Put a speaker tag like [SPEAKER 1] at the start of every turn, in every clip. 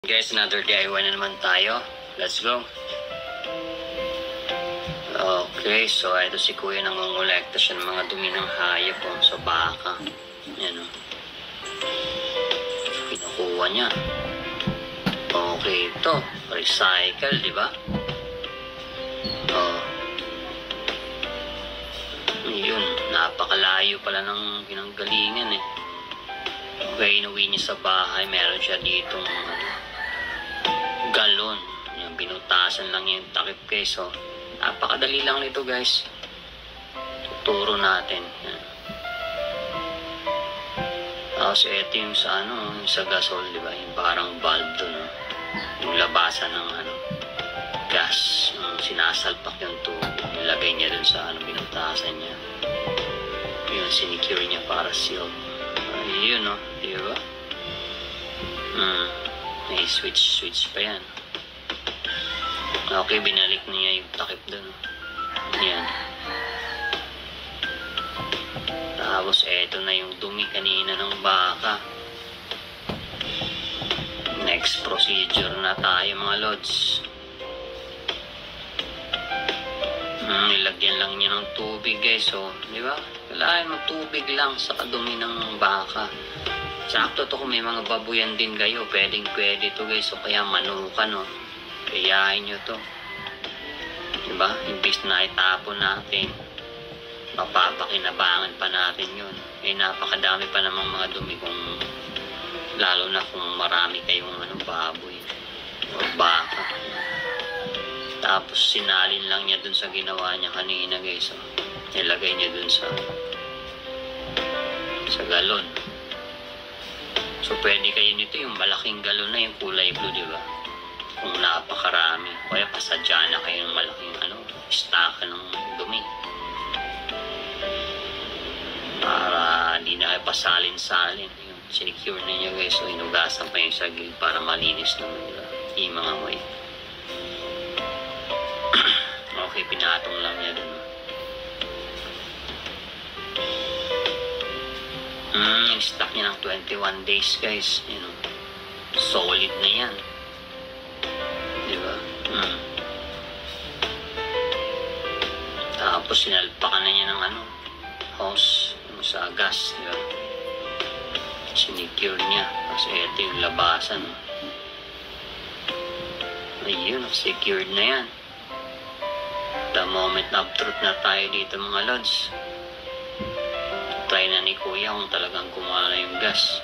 [SPEAKER 1] Guys, another DIY na naman tayo. Let's go. Okay, so ito si Kuya nangongolekta siya ng mga dumi ng hayop sa baka. Yan o. Pinukuha niya. Okay, ito. Recycle, di ba? Yun, napakalayo pala ng pinanggalingan eh. Okay, inuwi niya sa bahay. Meron siya ditong galon. Yung binutasan lang yung takip guys. So, napakadali lang nito guys. Tuturo natin. Yan. Tapos ito yung sa yung sa gasol, di ba? Yung parang valve doon. Yung labasan ng gas. Yung sinasalpak yung tubig. Nilagay niya dun sa binutasan niya. Yung sinicure niya para sealed. Yun di ba? May switch pa yan. Okay, binalik niya yung takip dun. Yan. Tapos eto na yung dumi kanina ng baka. Next procedure na tayo mga lods. Nilagyan lang niya ng tubig guys. So, di ba? Kailangan mo tubig lang sa kadumi ng baka. Sakto to kung may mga babuyan din kayo. Pwede to guys. So, kaya manukan kayain nyo to. Diba? Imbis na itapon natin, mapapakinabangan pa natin yun. Napakadami pa namang mga dumi lalo na kung marami kayong baboy o baka. Tapos sinalin lang niya dun sa ginawa niya kanina guys. Nilagay niya dun sa galon. So pwede kayo nito yung malaking galon na yung kulay blue, di ba? Kung napakarami. Kaya pasadya na kayo ng malaking staka ng dumi. Para di na kayo pasalin-salin. Sinicure na niya guys. So inugasan pa yung sagil para malinis naman nila. Yung mga way. Okay, pinatong lang niya dun. Yung stock niya ng 21 days guys. Solid na yan. Diba? Tapos sinalpakan na niya ng hose sa gas. Diba? Sinicure niya. Kasi ito yung labasan. Ayun, secured na yan. The moment of truth na tayo dito mga lods. Try na ni Kuya kung talagang kumuha na yung gas.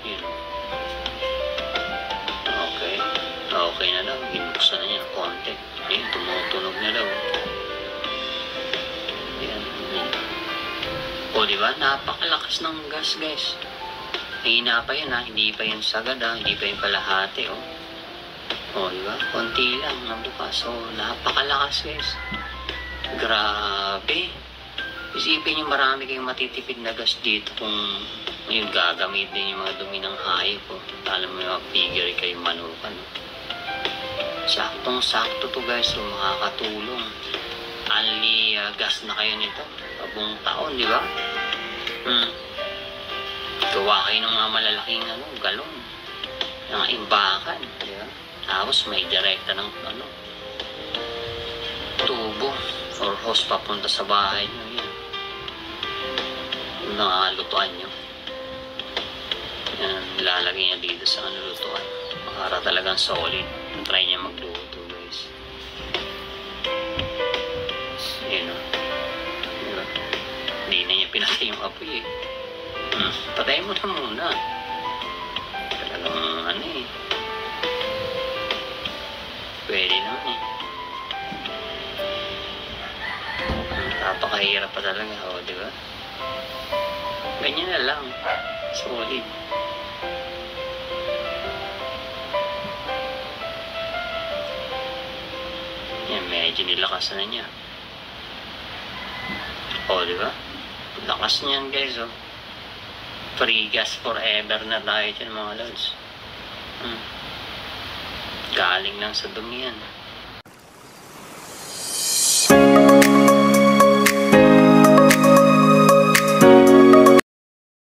[SPEAKER 1] Yun. Okay na daw. Inuksan na niya ng konti. Ayun, tumutunog na daw. Yan. Diba? Napakalakas ng gas guys. Hina pa yun Hindi pa yun sagad Hindi pa yun kalahati diba? Konti lang nabukas. Napakalakas guys. Grabe. Isipin nyo marami kayong matitipid na gas dito kung yung gagamitin yung mga dumi ng hayop alam mo yung figure kayo manukan saktong-sakto to guys. Makakatulong. Only gas na kayo nito buong taon, di ba? Gawa kayo ng mga malalaking galon ng imbakan, di ba? Tapos may direkta ng tubo or hose papunta sa bahay nyo. Yan. Yung lutuan nyo. Yan, ilalagay niya dito sa lutuan. Para talagang solid. Try niya magluto guys. Yan diba? Hindi na niya pinatay yung apoy patay mo na muna. Talagang pwede naman napakahirap pa talaga diba? Ganyan na lang. Solid. Yan, medyo nilakasan na niya. Diba? Lakas niyan guys Free gas forever na tayo dyan mga lods. Galing lang sa dumi yan.